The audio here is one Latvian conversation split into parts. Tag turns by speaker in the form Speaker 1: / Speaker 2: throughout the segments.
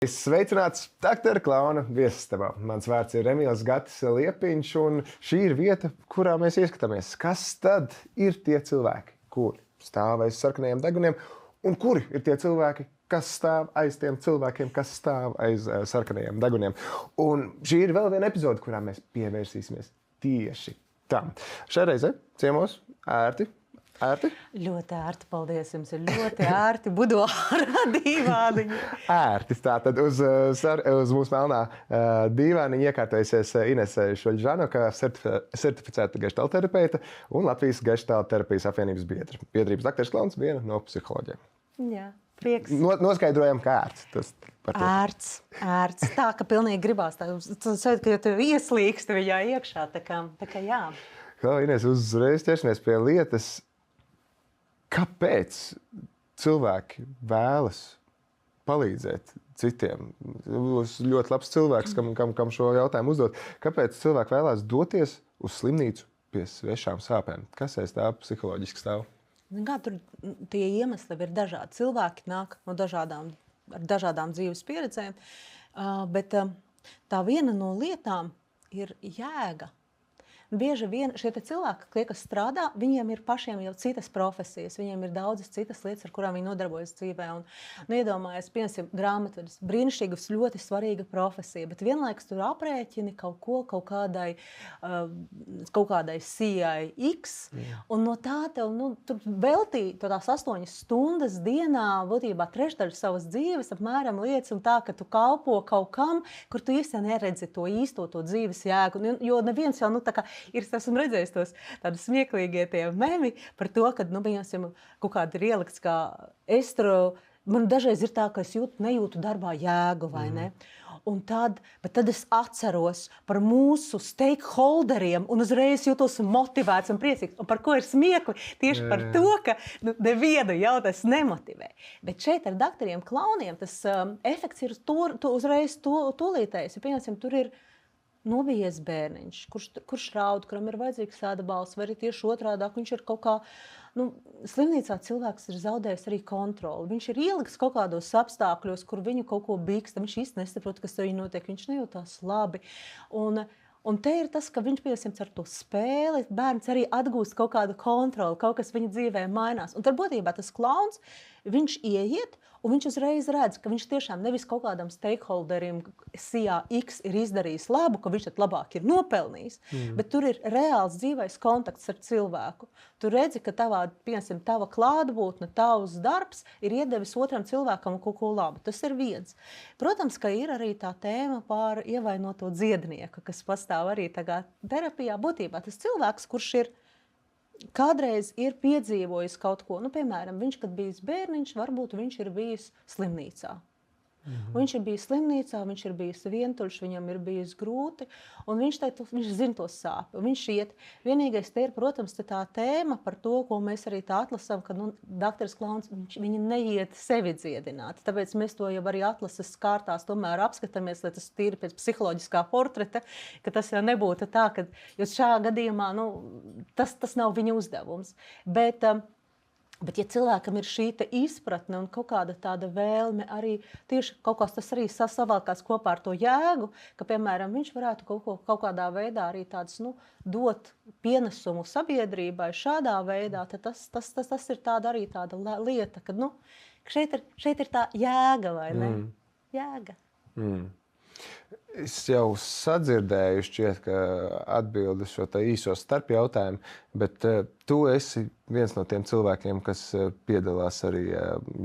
Speaker 1: Sveicināts Daktora Klauna viesistabā. Mans vārds ir Emīls Gatis Liepiņš, un šī ir vieta, kurā mēs ieskatāmies, kas tad ir tie cilvēki, kuri stāv aiz sarkanajiem deguniem, un kuri ir tie cilvēki, kas stāv aiz tiem cilvēkiem, kas stāv aiz sarkanajiem deguniem. Un šī ir vēl viena epizode, kurā mēs pievērsīsimies tieši tam. Šai reizē ciemos ērti.
Speaker 2: Ļoti ērti, paldies jums, ir ļoti ērti, buduāra dīvāniņa.
Speaker 1: Ērti, tātad uz mūsu melnā dīvāniņa iekārtojusies Inese Šoļžanoka, certificēta geštalterapeita un Latvijas geštalterapijas apvienības biedrības Dakteris Klauns, viena no psiholoģiem.
Speaker 2: Jā, prieks.
Speaker 1: Noskaidrojam, kā ērts.
Speaker 2: Ērts. Tā, ka pilnīgi gribās. Tu sajūt, ka tu ieslīgsti viņā iekšā, tā kā jā.
Speaker 1: Inese, uzreiz ķersimies pie lietas. Kāpēc cilvēki vēlas palīdzēt citiem? Jūs ļoti labs cilvēks, kam šo jautājumu uzdot. Kāpēc cilvēki vēlās doties uz slimnīcu pie svešām sāpēm? Kas aiz tā psiholoģiski stāv?
Speaker 2: Tur tie iemesli ir dažādi. Cilvēki nāk no dažādām dzīves pieredzēm, bet tā viena no lietām ir jēga. Bieži vien šie cilvēki, tie, kas strādā, viņiem ir pašiem jau citas profesijas, viņiem ir daudzas citas lietas, ar kurām viņi nodarbojas dzīvē. Iedomājies, piemēram, grāmatvedis, brīnišķīga, ļoti svarīga profesija, bet vienlaikus tur aprēķini kaut kādai sijai X, un no tā tev tur veltī tās 8 stundas dienā, būtībā trešdaļu savas dzīves, apmēram lietas un tā, ka tu kalpo kaut kam, kur tu īsti neredzi to īsto, to dzīves jēgu, jo neviens jau, es esmu redzējis tos tādus smieklīgie tie memi par to, ka, piemēram, kaut kāda ir ielikts kā man dažreiz ir tā, ka es nejūtu darbā jēgu, vai ne? Bet tad es atceros par mūsu stakeholderiem un uzreiz jūtos motivēts un priecīgs. Un par ko ir smiekli? Tieši par to, ka nevienu jau tas nemotivē. Bet šeit ar dakteriem klauniem tas efekts ir uzreiz tūlītējs. Ja, piemēram, tur ir nobijies bērniņš, kurš raud, kuram ir vajadzīgs atbalsts, vai arī tieši otrādāk, viņš ir kaut kā, slimnīcā cilvēks ir zaudējis arī kontroli. Viņš ir ieliks kaut kādos apstākļos, kur viņu kaut ko bīksta, viņš īsti nesaprot, kas viņu notiek, viņš nejūtās labi. Un te ir tas, ka viņš, piemēram, ar to spēli, bērns arī atgūst kaut kādu kontroli, kaut kas viņa dzīvē mainās. Un tad būtībā tas klauns, viņš ieiet, un viņš uzreiz redz, ka viņš tiešām nevis kaut kādam stakeholderim sijā X ir izdarījis labu, ka viņš tad labāk ir nopelnījis, bet tur ir reāls dzīvais kontakts ar cilvēku. Tu redzi, ka tava klātbūtne, tavs darbs ir iedevis otram cilvēkam kaut ko labu. Tas ir viens. Protams, ka ir arī tā tēma par ievainoto dziednieku, kas pastāv arī tagad terapijā. Būtībā tas cilvēks, kurš kādreiz ir piedzīvojis kaut ko. Piemēram, viņš, kad bijis bērniņš, varbūt viņš ir bijis slimnīcā. Viņš ir bijis slimnīcā, viņš ir bijis vientuļš, viņam ir bijis grūti, un viņš zina to sāpi. Viņš iet. Vienīgais te ir, protams, tā tēma par to, ko mēs arī tā atlasām, ka dakteris Klauns, viņi neiet sevi dziedināt. Tāpēc mēs to jau arī atlases kārtās tomēr apskatāmies, lai tas tīri pēc psiholoģiskā portreta, ka tas jau nebūtu tā, jo šā gadījumā tas nav viņa uzdevums. Bet ja cilvēkam ir šī izpratne un kaut kāda tāda vēlme arī tieši kaut kas tas arī savalkās kopā ar to jēgu, ka, piemēram, viņš varētu kaut kādā veidā arī tādus, dot pienesumu sabiedrībai šādā veidā, tad tas ir arī tāda lieta, ka, šeit ir tā jēga, vai ne? Jēga.
Speaker 1: Es jau sadzirdēju, šķiet, ka atbildi šo īso starpjautājumu, bet tu esi viens no tiem cilvēkiem, kas piedalās arī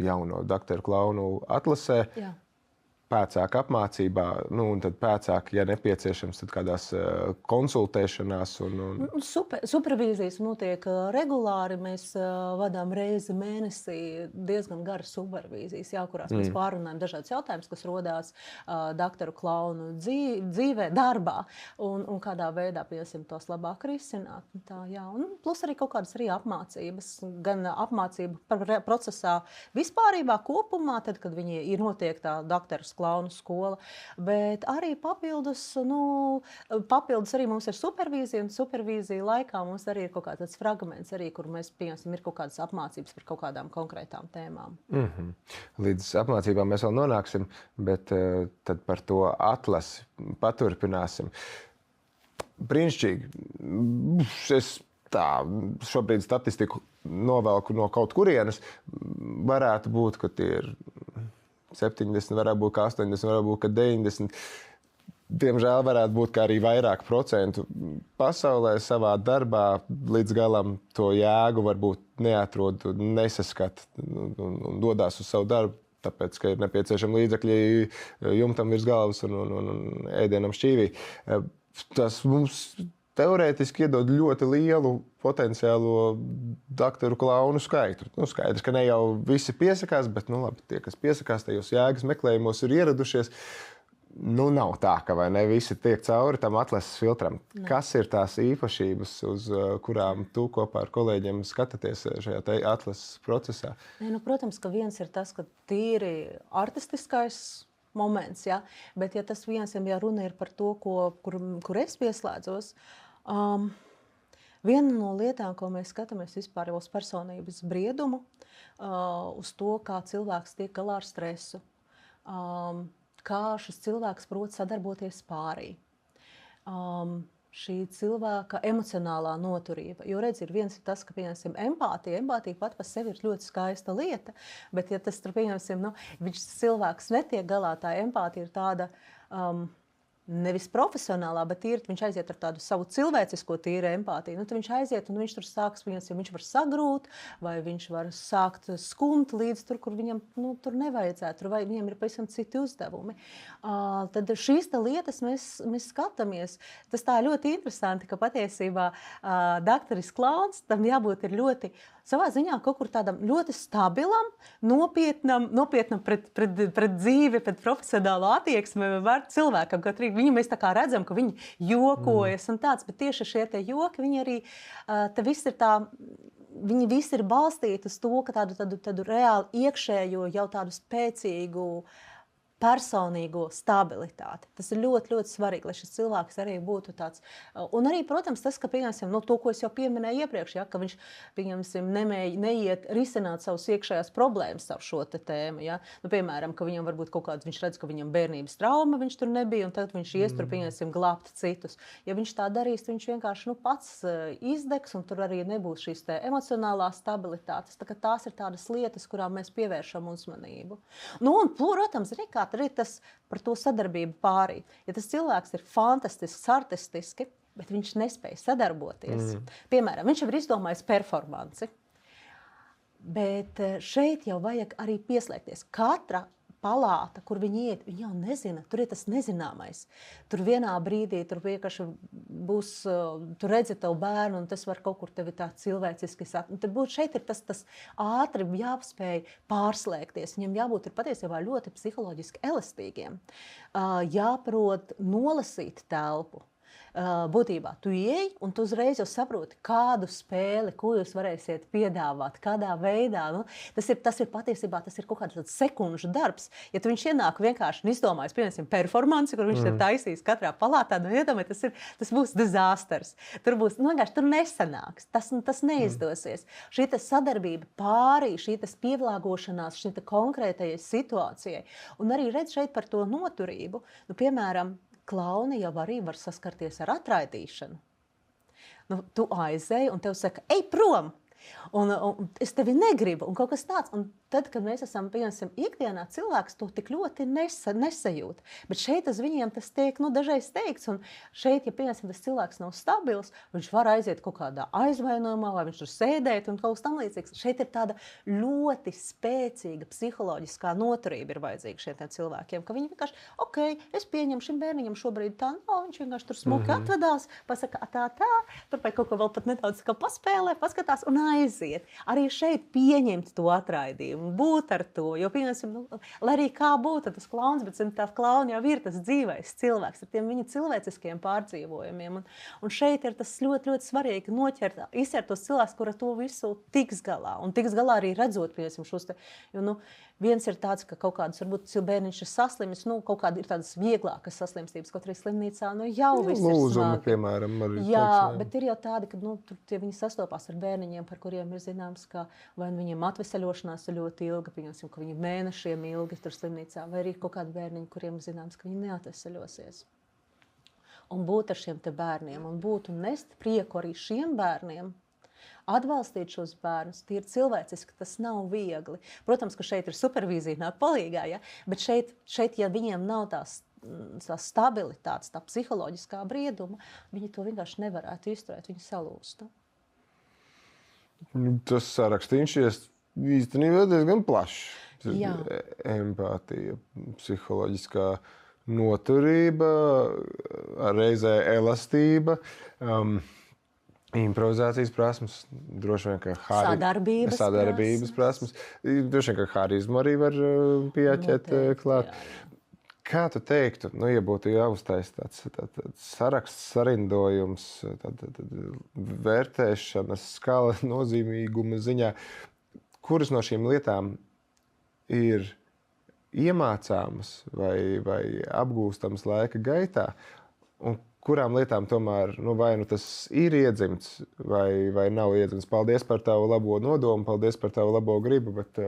Speaker 1: jauno dakteru klaunu atlasē.
Speaker 2: Jā.
Speaker 1: Pēcāk apmācībā, un tad pēcāk, ja nepieciešams, tad kādās konsultēšanās.
Speaker 2: Supervīzijas notiek regulāri. Mēs vadām reizi mēnesī diezgan garas supervīzijas, kurās mēs pārunājam dažādas jautājumus, kas rodās dakteru klaunu dzīvē, darbā, un kādā veidā, piemēram, tos labāk risināt. Plus arī kaut kādas arī apmācības, gan apmācība procesā vispārībā kopumā, tad, kad viņi ir notiek tā dakteru klaunu skola. Bet arī papildus arī mums ir supervīzija, un supervīzija laikā mums arī ir kaut kāds tāds fragments, arī, kur mēs, piemēram, ir kaut kādas apmācības par kaut kādām konkrētām tēmām.
Speaker 1: Līdz apmācībām mēs vēl nonāksim, bet tad par to atlasi paturpināsim. Brīnišķīgi. Es šobrīd statistiku novelku no kaut kurienes. Varētu būt, ka tie ir 70, varētu būt, ka 80, varētu būt, ka 90. Diemžēl varētu būt, ka arī vairāk procentu pasaulē savā darbā līdz galam to jēgu varbūt neatrod, nesaskat un dodās uz savu darbu, tāpēc, ka ir nepieciešami līdzekļi jumtam virs galvas un ēdienam šķīvī. Tas mums teorētiski iedod ļoti lielu potenciālo daktaru klaunu skaitu. Skaidrs, ka ne jau visi piesakās, bet labi, tie, kas piesakās, tajos jēgas meklējumos ir ieradušies. Nav tā, ka vai ne visi tiek cauri tam atlases filtram. Ne. Kas ir tās īpašības, uz kurām tu kopā ar kolēģiem skatāties šajā atlases procesā?
Speaker 2: Protams, ka viens ir tas, ka tīri artistiskais moments, ja? Bet ja tas viens, ja runa ir par to, kur es pieslēdzos, viena no lietām, ko mēs skatāmies vispār uz personības briedumu, uz to, kā cilvēks tiek galā ar stresu, kā šis cilvēks prot sadarboties pārī. Šī cilvēka emocionālā noturība. Jo redz, ir viens ir tas, ka, pieņemsim, empātija pat par sevi ir ļoti skaista lieta, bet ja tas, pieņemsim, viņš cilvēks netiek galā, tā empātija ir tāda nevis profesionālā, bet viņš aiziet ar tādu savu cilvēcisko tīru empātiju. Tad viņš aiziet un viņš tur sāks, viņš var sagrūt, vai viņš var sākt skumt līdz tur, kur viņam tur nevajadzētu, vai viņam ir pavisam citi uzdevumi. Tad šīs lietas mēs skatāmies. Tas tā ļoti interesanti, ka patiesībā daktaris klauns tam jābūt ir ļoti savā ziņā kaut kur tādam ļoti stabilam, nopietnam pret dzīvi, pret profesionālo attieksmi var cilvēkam. Viņu mēs tā kā redzam, ka viņi jokojas un tāds, bet tieši šie te joki, viņi arī, viņi visi ir balstīti uz to, ka tādu reāli iekšējo, jau tādu spēcīgu personīgo stabilitāti. Tas ir ļoti, ļoti svarīgi, lai šis cilvēks arī būtu tāds. Un arī, protams, tas, ka, pieņemsim, to, ko es jau pieminēju iepriekš, ja, ka viņš, pieņemsim, neiet risināt savus iekšējās problēmas ar šo tēmu. Ja. Piemēram, ka viņam varbūt kaut kāds, viņš redz, ka viņam bērnības trauma, viņš tur nebija, un tad viņš ies tur, pieņemsim, glābt citus. Ja viņš tā darīs, viņš vienkārši pats izdegs, un tur arī nebūs šīs emocionālās stabilitātes. Tās ir tādas lietas, kurām mēs pievēršam uzmanību. Un, protams, tur ir tas par to sadarbību pārī. Ja tas cilvēks ir fantastisks, artistiski, bet viņš nespēja sadarboties. Piemēram, viņš jau ir izdomājis performanci. Bet šeit jau vajag arī pieslēgties. Katra palāta, kur viņi iet, viņi jau nezina. Tur ir tas nezināmais. Tur vienā brīdī tur vienkārši būs, tu redzi tavu bērnu, un tas var kaut kur tevi tā cilvēciski sakt. Tad šeit ir tas ātri jāspēj pārslēgties. Viņam jābūt ir patiesībā ļoti psiholoģiski elastīgiem. Jāprot nolasīt telpu. Būtībā tu ieej un tu uzreiz jau saproti, kādu spēli, ko jūs varēsiet piedāvāt, kādā veidā. Tas ir patiesībā tas ir kaut kāds sekundžu darbs. Ja tu viņš ienāk vienkārši un izdomājas, piemēram, performanci, kur viņš ir taisījis katrā palātā, iedomājiet, tas būs dizasters. Tur nesanāks, tas neizdosies. Šī sadarbība pārī, šī pielāgošanās šī konkrētajai situācijai. Un arī redz šeit par to noturību. Piemēram, klauni jau arī var saskarties ar atraidīšanu. Tu aizēji un tev saka, ej prom! Un es tevi negribu, un kaut kas tāds. Un tad, kad mēs esam, piemēram, ikdienā, cilvēks to tik ļoti nesajūt. Bet šeit uz viņiem tas tiek dažreiz teikts. Un šeit, ja, piemēram, tas cilvēks nav stabils, viņš var aiziet kaut kādā aizvainojumā, vai viņš tur sēdēt un kaut kas tam līdzīgs. Šeit ir tāda ļoti spēcīga psiholoģiskā noturība ir vajadzīga šiem cilvēkiem, ka viņi vienkārši, ok, es pieņemu šim bērniņam šobrīd tā, viņš vienkārši tur smuki atvedās, pasaka tā, tur pēc kaut ko vēl pat nedaudz paspēlē, paskatās un aiziet. Arī šeit pieņemt to atraidījumu, būt ar to, jo, piemēram, lai arī kā būtu tas klauns, bet tā klauna jau ir tas dzīvais cilvēks ar tiem viņa cilvēciskiem pārdzīvojumiem. Un šeit ir tas ļoti, ļoti svarīgi izķert tos cilvēkus, kur ar to visu tiks galā. Un tiks galā arī redzot, piemēram, šos te, jo, Viens ir tāds, ka kaut kādas, varbūt bērniņš ir saslimis, kaut kāda ir tādas vieglākas saslimstības, kaut arī slimnīcā, jau viss ir smagi.
Speaker 1: Piemēram, arī
Speaker 2: jā, bet ir jau tādi, ka tur viņi sastopās ar bērniņiem, par kuriem ir zināms, ka vai viņiem atveseļošanās ir ļoti ilga, pieņemsim, ka viņi mēnešiem ilgi tur slimnīcā, vai arī kaut kādi bērniņi, kuriem zināms, ka viņi neatveseļosies. Un būt ar šiem te bērniem, un būt un nest prieku arī šiem bērniem, atbalstīt šos bērnus, tie ir cilvēciski, tas nav viegli. Protams, ka šeit ir supervīzija nāk palīgā, ja? Bet šeit, ja viņiem nav tās stabilitātes, tā psiholoģiskā brieduma, viņi to vienkārši nevarētu izturēt, viņi salūstu.
Speaker 1: Tas sarakstīns īstenībā diezgan plašs.
Speaker 2: Jā.
Speaker 1: Empātija, psiholoģiskā noturība, reizē elastība, improvizācijas prasmes, droši vien, ka sadarbības prasmes, droši vien, ka harizmu arī var pieķert klāt. Jā. Kā tu teiktu, ja būtu jāuztais tāds saraksts, sarindojums, vērtēšanas skala nozīmīguma ziņā, kuras no šīm lietām ir iemācāmas vai apgūstamas laika gaitā, un kurām lietām tomēr vai tas ir iedzimts vai nav iedzimts. Paldies par tavu labo nodomu, paldies par tavu labo gribu, bet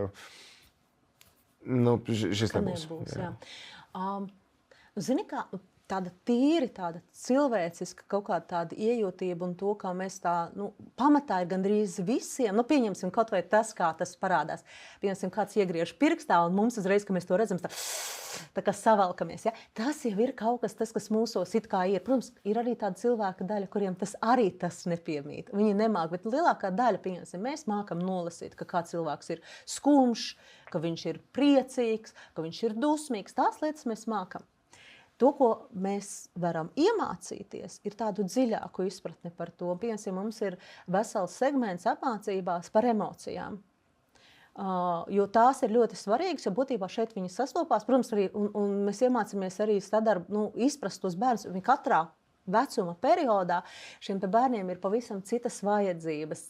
Speaker 1: šis nebūs.
Speaker 2: Jā. Zini, kā tāda tīri, tāda cilvēciska kaut kāda tāda iejūtība un to, kā mēs pamatā ir gandrīz visiem, pieņemsim kaut vai tas, kā tas parādās. Pieņemsim, kāds iegriež pirkstā un mums uzreiz, ka mēs to redzam, tā kā savalkamies. Ja? Tas jau ir kaut kas, kas mūsos it kā ir. Protams, ir arī tāda cilvēka daļa, kuriem tas nepiemīt. Viņi nemāk, bet lielākā daļa, pieņemsim, mēs mākam nolasīt, ka kāds cilvēks ir skumjš, ka viņš ir priecīgs, ka viņš ir dusmīgs. Tās lietas mēs mākam. To, ko mēs varam iemācīties, ir tādu dziļāku izpratni par to. Piemēram, mums ir vesels segments apmācībās par emocijām. Jo tās ir ļoti svarīgas, jo būtībā šeit viņi sastopās. Protams, arī, un mēs iemācāmies arī izprast tos bērnus. Viņi katrā vecuma periodā šiem bērniem ir pavisam citas vajadzības,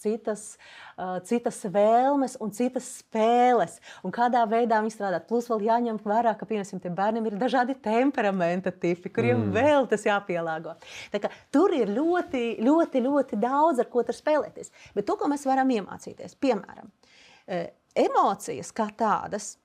Speaker 2: citas vēlmes un citas spēles. Un kādā veidā viņi strādā. Plus vēl jāņem vērā, ka tiem bērniem ir dažādi temperamenta tipi, kuriem vēl tas jāpielāgo. Tā kā tur ir ļoti, ļoti, ļoti daudz, ar ko tur spēlēties. Bet to, ko mēs varam iemācīties, piemēram, emocijas kā tādas,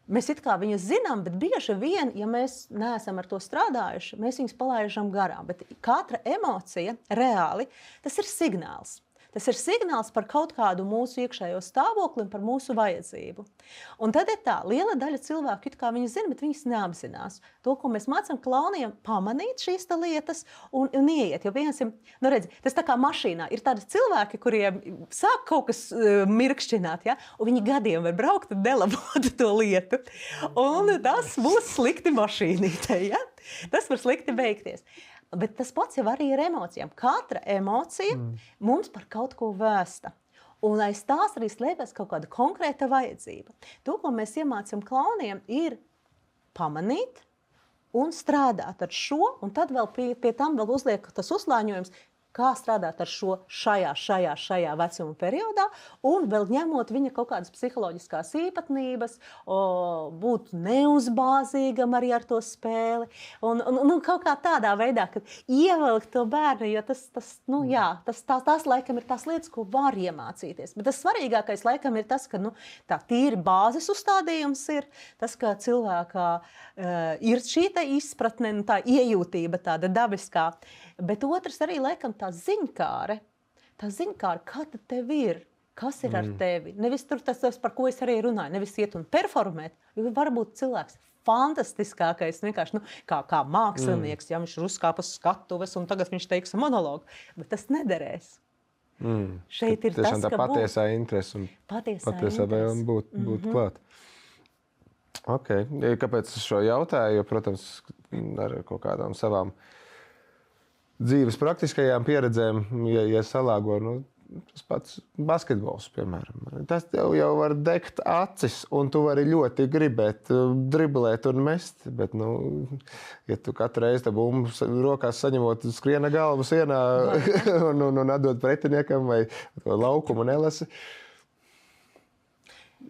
Speaker 2: mēs it kā viņas zinām, bet bieži vien, ja mēs neesam ar to strādājuši, mēs viņus palaidām garām. Bet katra emocija reāli, tas ir signāls. Tas ir signāls par kaut kādu mūsu iekšējo stāvokli un par mūsu vajadzību. Un tad ir tā, liela daļa cilvēku it kā viņi zina, bet viņas neapzinās. To, ko mēs mācām klauniem, pamanīt šīs lietas un ieiet. Jo, piemēram, redzi, tas tā kā mašīnā. Ir tādi cilvēki, kuriem sāk kaut kas mirkšķināt, ja? Un viņi gadiem var braukt un nelabot to lietu. Un tas būs slikti mašīnītei, ja? Tas var slikti beigties. Bet tas pats jau arī ir emocijām. Katra emocija mums par kaut ko vēsta. Un aiz tās arī slēpjas kaut kāda konkrēta vajadzība. To, ko mēs iemācām klauniem, ir pamanīt un strādāt ar šo, un tad vēl pie tam vēl uzliek tas uzlāņojums, kā strādāt ar šo šajā vecuma periodā, un vēl ņemot viņa kaut kādas psiholoģiskās īpatnības, būt neuzbāzīgam arī ar to spēli, un kaut kā tādā veidā, kad ievelkt to bērnu, jo tās laikam ir tās lietas, ko var iemācīties. Bet tas svarīgākais laikam ir tas, ka tā tīri bāzes uzstādījums ir, tas, ka cilvēkā ir šī izpratne, tā iejūtība tāda dabiskā, bet otrs arī laikam tā ziņkāre, kā tad tev ir, kas ir ar tevi. Nevis tur tas, par ko es arī runāju, nevis iet un performēt, jo varbūt cilvēks fantastiskākais, vienkārši kā mākslinieks, ja viņš ir uzkāpis skatuves un tagad viņš teiks monologu, bet tas nederēs. Šeit ir tas, ka
Speaker 1: patiesā interese un patiesā vēlme būt klāt. Okay. Kāpēc es šo jautāju? Jo, protams, ar kaut kādām savām dzīves praktiskajām pieredzēm, ja salāgo, tas pats basketbols, piemēram. Tas tev jau var degt acis, un tu vari ļoti gribēt driblēt un mest, bet, ja tu katru reizi bumbu rokās saņemot skriena galvu sienā un atdot pretiniekam vai laukumu nelasi.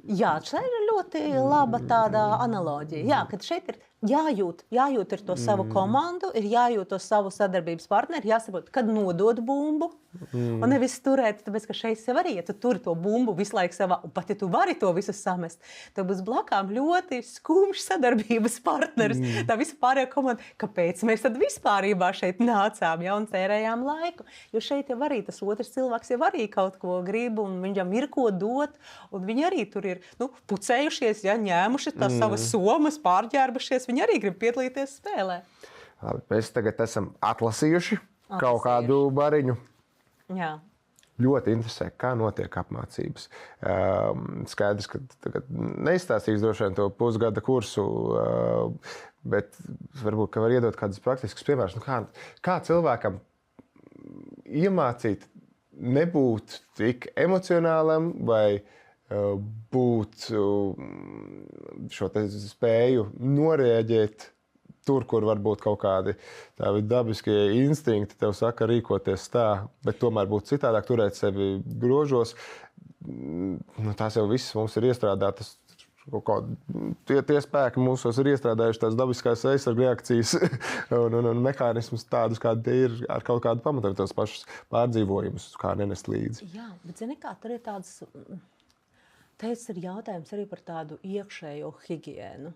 Speaker 2: Jā, šeit ir ļoti laba tāda analoģija. Jā, kad šeit ir jājūt ir to savu komandu, ir jājūt to savu sadarbības partneri, jāsaprot, kad nodot bumbu. Un nevis turēt, tāpēc, ka šeit sev arī, ja tu turi to bumbu visu laiku savā, un pat ja tu vari to visu samest, tev būs blakām ļoti skumjš sadarbības partneris. Tā vispārējā komanda, kāpēc mēs tad vispārībā šeit nācām, ja, un tērējām laiku. Jo šeit jau arī tas otrs cilvēks jau arī kaut ko grib, un viņam ir ko dot, un viņi arī tur ir pucējušies, ja, ņēmuši tās savas somas, pārģērbušies, viņi arī grib piedalīties spēlē.
Speaker 1: Labi, mēs tagad esam atlasījuši kaut kādu bariņu.
Speaker 2: Jā.
Speaker 1: Ļoti interesē, kā notiek apmācības. Skaidrs, ka tagad neizstāstīs droši vien to pusgada kursu, bet varbūt, ka var iedot kādus praktiskus piemērus. Kā cilvēkam iemācīt nebūt tik emocionālam vai būt šo te spēju norēģēt tur, kur varbūt kaut kādi tādi dabiskie instinkti tev saka rīkoties tā, bet tomēr būt citādāk, turēt sevi grožos. Tās jau visas mums ir iestrādātas. Tie spēki mūsos ir iestrādājuši tās dabiskās aizsarga reakcijas un mehānismus tādus, kādi tie ir ar kaut kādu pamatu, tos pašus pārdzīvojumus, kā nenest līdzi.
Speaker 2: Jā, bet zini kā, tur ir tāds, teicis ir jautājums arī par tādu iekšējo higiēnu.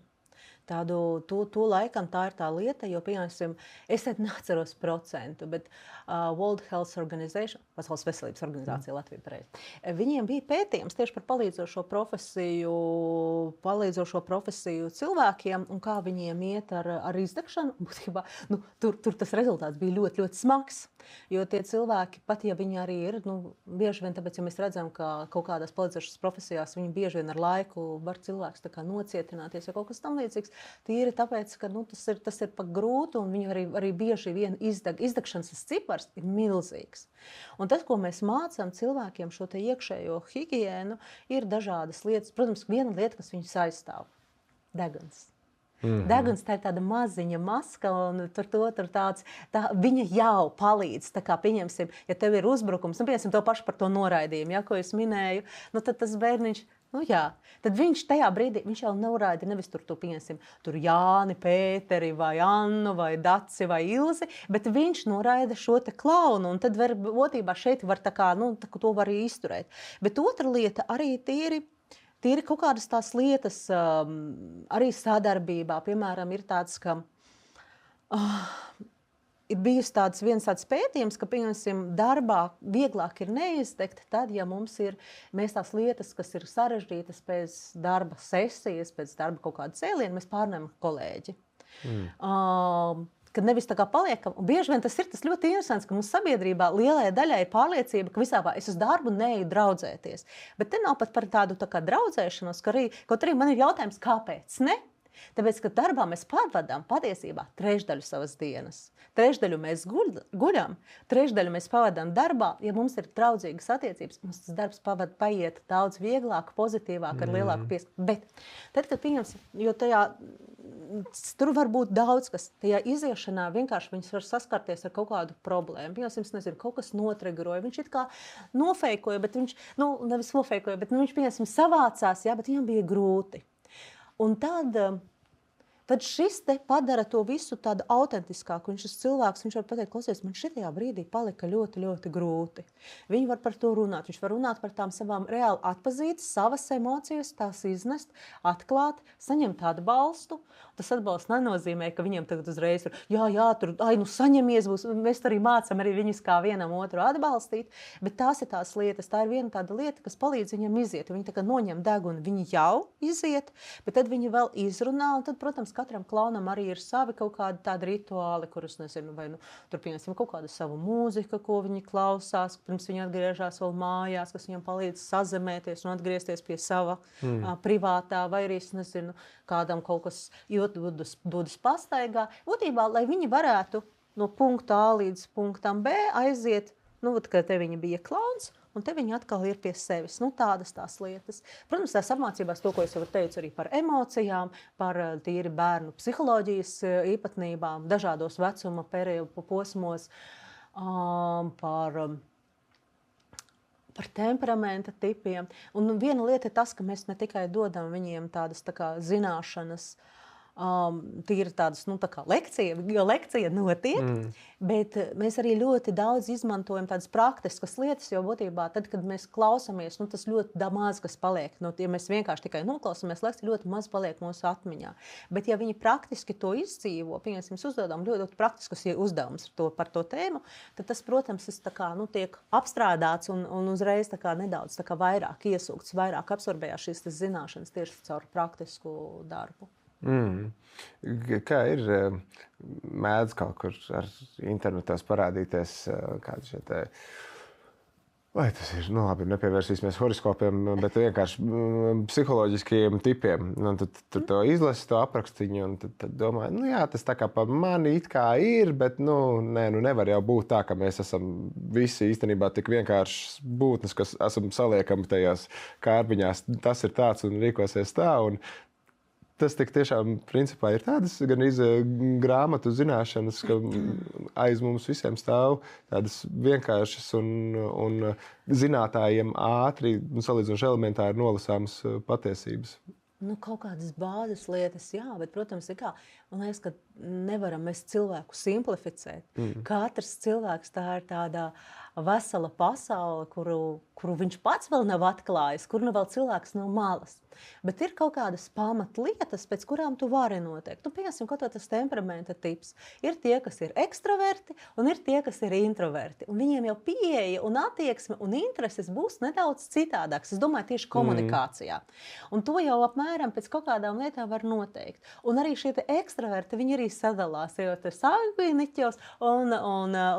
Speaker 2: To laikam tā ir tā lieta, jo, piemēram, es neatceros procentu, bet World Health Organization, Pasaules veselības organizācija Latvija pareizi, viņiem bija pētījums tieši par palīdzošo profesiju cilvēkiem un kā viņiem iet ar izdegšanu. Būtībā, tur tas rezultāts bija ļoti, ļoti smags, jo tie cilvēki, pat ja viņi arī ir, bieži vien tāpēc, ja mēs redzam, ka kaut kādās palīdzošas profesijās viņi bieži vien ar laiku var cilvēks tā kā nocietināties, ja kaut kas tam līdzīgs, tīri tāpēc, ka tas ir pa grūti un viņi arī bieži vien izdegšanas cipars ir milzīgs. Un tas, ko mēs mācām cilvēkiem šo te iekšējo higiēnu, ir dažādas lietas. Protams, viena lieta, kas viņus aizstāv – deguns. Deguns tā ir tāda maziņa maska, un viņa jau palīdz. Tā kā, pieņemsim, ja tev ir uzbrukums, pieņemsim to pašu par to noraidījumu, ja, ko es minēju, tad tas bērniņš, tad viņš tajā brīdī, viņš jau noraida nevis tur Jāni, Pēteri, vai Annu, vai Daci, vai Ilzi, bet viņš noraida šo te klaunu, un tad otībā šeit var to var arī izturēt. Bet otra lieta arī tīri kaut kādas tās lietas, arī sadarbībā, piemēram, ir tāds, ka ir bijis viens tāds pētījums, ka, piemēram, darbā vieglāk ir neizdegt tad, ja mēs tās lietas, kas ir sarežģītas pēc darba sesijas, pēc darba kaut kāda cēliena, mēs pārnēm kolēģi. Kad nevis tā kā paliekam, un bieži vien tas ir ļoti interesants, ka mums sabiedrībā lielajai daļai ir pārliecība, ka visāpā es uz darbu neeju draudzēties. Bet te nav pat par tādu tā kā draudzēšanos, kaut arī man ir jautājums, kāpēc ne? Tāpēc, ka darbā mēs pārvadām patiesībā trešdaļu savas dienas. Trešdaļu mēs guļam, trešdaļu mēs pavadām darbā. Ja mums ir draudzīgas attiecības, mums tas darbs paiet daudz vieglāk, pozitīvāk, ar lielāku pieskatu. Bet tad, kad pieņemsim, jo tur var būt daudz kas. Tajā iziešanā vienkārši viņas var saskarties ar kaut kādu problēmu. Piemēram, es nezinu, kaut kas notreguroja. Viņš it kā nofeikoja, bet viņš, nevis nofeikoja, bet viņš, piemēram, savācās, jā, bet viņam bija grūti. Un tad šis te padara to visu tādu autentiskāku. Un šis cilvēks, viņš var pateikt, klausies, man šitajā brīdī palika ļoti, ļoti grūti. Viņi var par to runāt. Viņš var runāt par tām savām reāli atpazīt, savas emocijas, tās iznest, atklāt, saņemt atbalstu. Tas atbalsts nenozīmē, ka viņiem tagad uzreiz ir, tur, saņemies, mēs arī mācam arī viņus kā vienam otru atbalstīt. Bet tās ir tās lietas, tā ir viena tāda lieta, kas palīdz viņam iziet. Viņi tā kā noņem degunu, viņi jau iziet, bet tad viņi vēl izrunā, un tad, protams, katram klaunam arī ir savi kaut kādi tādi rituāli, kurus nezinu, vai tur pieņemsim kaut kādu savu mūziku, ko viņi klausās, pirms viņi atgriežās vēl mājās, kas viņam palīdz sazemēties un atgriezties pie sava privātā, vai arī, es nezinu, kādam kaut kas dodas pastaigā. Būtībā, lai viņi varētu no punkta A līdz punktam B aiziet, kad te viņi bija klauns, un te viņi atkal ir pie sevis. Tādas tās lietas. Protams, tās apmācībās to, ko es jau teicu arī par emocijām, par tīri bērnu psiholoģijas īpatnībām, dažādos vecuma periodu posmos, par Par temperamenta tipiem. Un viena lieta ir tas, ka mēs ne tikai dodam viņiem tādas tā kā zināšanas, tīri tādas, nu, tā kā lekcija, jo lekcija notiek, bet mēs arī ļoti daudz izmantojam tādas praktiskas lietas, jo būtībā tad, kad mēs klausamies, nu, tas ļoti maz, kas paliek. Nu, ja mēs vienkārši tikai noklausamies lekciju, ļoti maz paliek mūsu atmiņā. Bet ja viņi praktiski to izdzīvo, piemēram, mēs uzdodam ļoti praktiskus uzdevumus par to tēmu, tad tas, protams, tā kā, nu, tiek apstrādāts un uzreiz tā kā nedaudz tā kā vairāk iesūkts, vairāk absorbējās šīs zināšanas tieši caur praktisku darbu.
Speaker 1: Kā ir mēdz kaut kur ar internetos parādīties kādi šie te, vai tas ir, nu labi, nepievērsīsimies horoskopiem, bet vienkārši psiholoģiskajiem tipiem. Un tad to izlasi, to aprakstiņu, un tad domāju, nu jā, tas tā kā pa mani it kā ir, bet nevar jau būt tā, ka mēs esam visi īstenībā tik vienkāršas būtnes, kas esam saliekami tajās kārbiņās. Tas ir tāds un rīkosies tā, un tas tiešām principā ir tādas gan grāmatu zināšanas, ka aiz mums visiem stāv tādas vienkāršas un zinātājiem ātri un salīdzinoši elementāri nolasāmas patiesības.
Speaker 2: Nu, kaut kādas bāzes lietas, jā, bet, protams, ir kā, man liekas, ka nevaram mēs cilvēku simplificēt. Katrs cilvēks tā ir tāda vesela pasaule, kuru viņš pats vēl nav atklājis, kur vēl cilvēks no malas. Bet ir kaut kādas pamatlietas, pēc kurām tu vari noteikt. Nu, piemēram, kaut kā tas temperamenta tips. Ir tie, kas ir ekstraverti, un ir tie, kas ir introverti. Un viņiem jau pieeja un attieksme un intereses būs nedaudz citādāks. Es domāju, tieši komunikācijā. Un to jau apmēram pēc kaut kādām lietām var noteikt. Un arī šie ekstraverti, viņi arī sadalās, jo tas sangviniķos un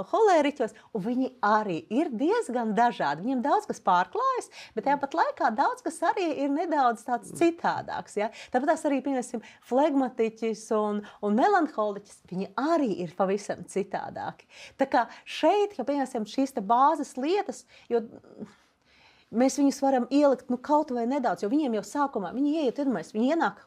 Speaker 2: holēriķos, un viņi arī ir diezgan dažādi. Viņiem daudz kas pārklājas, bet tāpat laikā daudz kas arī ir nedaudz tāds citādāks. Ja? Tāpat tās arī, piemēram, flegmatiķis un melanholiķis, viņi arī ir pavisam citādāki. Tā kā šeit, ja, piemēram, šīs te bāzes lietas, jo mēs viņus varam ielikt kaut vai nedaudz, jo viņiem jau sākumā, viņi ienāk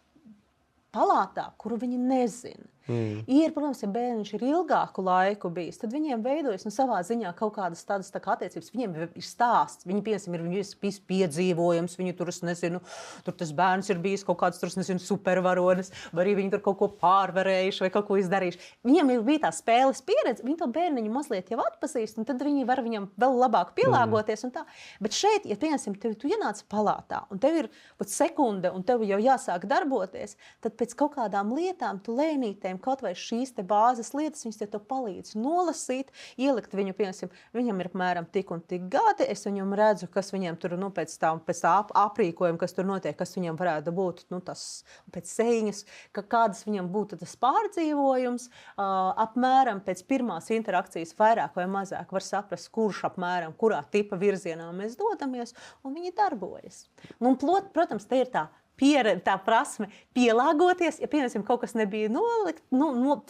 Speaker 2: palātā, kuru viņi nezina. Ir, protams, ja bērniņš ir ilgāku laiku bijis, tad viņiem veidojas savā ziņā kaut kādas tādas tā kā attiecības. Viņiem ir stāsts, viņi, piemēram, ir bijis piedzīvojums, viņi tur, es nezinu, tur tas bērns ir bijis kaut kāds, tur, es nezinu, supervaronis, vai arī viņi tur kaut ko pārvarējuši vai kaut ko izdarījuši. Viņiem bija tā spēles pieredze, viņi to bērniņu mazliet jau atpazīst, un tad viņi var viņam vēl labāk pielāgoties un tā. Bet šeit, ja, piemēram, tu ienāc palātā, un tev ir pat sekunde, un tev jau jāsāk darboties, tad pēc kaut kādām lietām tu lēnītēm kaut vai šīs te bāzes lietas, viņas te palīdz nolasīt, ielikt viņu, piemēram, viņam ir apmēram tik un tik gadi, es viņam redzu, kas viņam tur, pēc tā aprīkojuma, kas tur notiek, kas viņam varētu būt, tas pēc seiņas, kādas viņam būtu tas pārdzīvojums, apmēram pēc pirmās interakcijas vairāk vai mazāk var saprast, kurš apmēram, kurā tipa virzienā mēs dodamies, un viņi darbojas. Un, protams, te ir tā prasme pielāgoties, ja, piemēram, kaut kas nebija nolikt,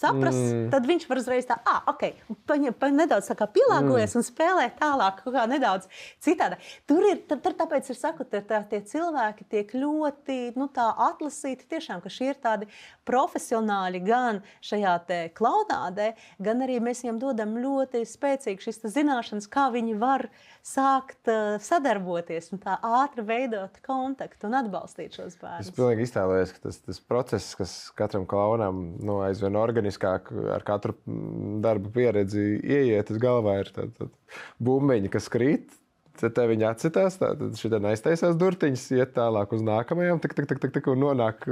Speaker 2: saprast, tad viņš var uzreiz tā, nedaudz tā kā pielāgojas un spēlē tālāk kaut kā nedaudz citādi. Tāpēc ir saku, tie cilvēki tiek ļoti, tā atlasīti tiešām, ka šie ir tādi profesionāļi gan šajā te klaunādē, gan arī mēs viņiem dodam ļoti spēcīgi šīs zināšanas, kā viņi var sākt sadarboties un tā ātri veidot kontaktu un atbalstīt šos bērnus.
Speaker 1: Es pilnīgi iztēlojos, ka tas process, kas katram klaunam aizvien organiskāk ar katru darba pieredzi ieiet, tas galvā ir tāda bumbiņa, kas krīt, tad te viņi atsitās, tad šitien aiztaisās durtiņas, iet tālāk uz nākamajām, un nonāk,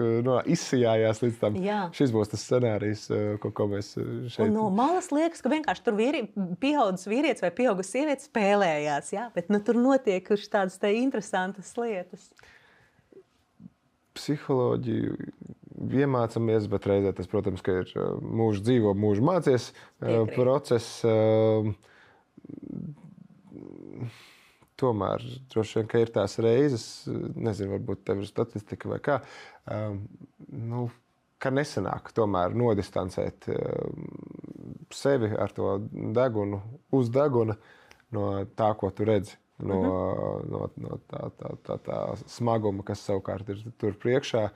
Speaker 1: izsijājās līdz tam. Jā. Šis būs tas scenārijs, ko mēs šeit...
Speaker 2: Un no malas liekas, ka vienkārši tur pieaudzis vīrietis vai pieaugusi sieviete spēlējās, jā, bet tur notiek tādas interesantas lietas.
Speaker 1: Psiholoģiju iemācamies, bet reizē tas, protams, ka ir mūžu dzīvo, mūžu mācies process. Tomēr droši vien, ka ir tās reizes, nezinu, varbūt tev ir statistika vai kā, ka nesanāk tomēr nodistancēt sevi ar to degunu, uz deguna no tā, ko tu redzi, no tā smaguma, kas savukārt ir tur priekšā.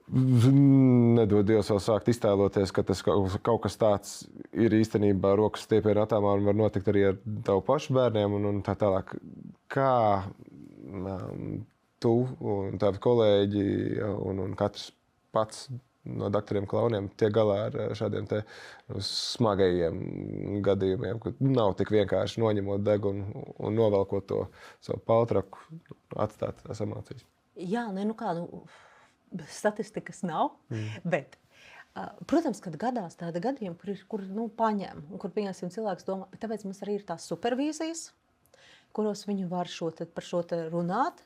Speaker 1: Nedod Dievs vēl sākt iztēloties, ka tas kaut kas tāds ir īstenībā rokas stiepienu atāmā un var notikt arī ar tavu pašu bērniem un tā tālāk. Kā tu un tavi kolēģi un katrs pats no doktoriem klauniem tiek galā ar šādiem te smagajiem gadījumiem, ka nav tik vienkārši noņemot degunu un novelkot to savu paltraku, atstāt tās emocijas?
Speaker 2: Jā, statistikas nav, bet, protams, kad gadās tāda gadījuma, kur paņem, un kur, pieņemsim, cilvēks domā, bet tāpēc mums arī ir tās supervīzijas, kuros viņi var par šo te runāt,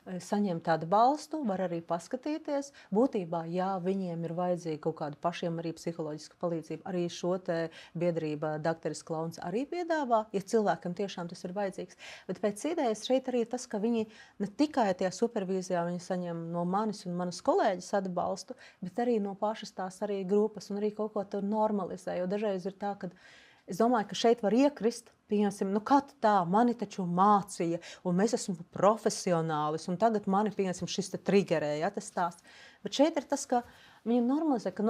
Speaker 2: saņemt atbalstu, var arī paskatīties. Būtībā, ja viņiem ir vajadzīga kaut kāda pašiem arī psiholoģiska palīdzība, arī šo te biedrība Dakteris Klauns arī piedāvā, ja cilvēkam tiešām tas ir vajadzīgs. Bet pēc idejas šeit arī ir tas, ka viņi ne tikai tajā supervīzijā viņi saņem no manis un manas kolēģis atbalstu, bet arī no pašas tās arī grupas un arī kaut ko tur normalizē. Jo dažreiz ir tā, ka es domāju, ka šeit var iekrist, pieņemsim, kā tā, mani taču mācīja, un mēs esam profesionālis, un tagad mani, pieņemsim, šis te trigerēja, tas stāsts. Bet šeit ir tas, ka viņam normalizē, ka,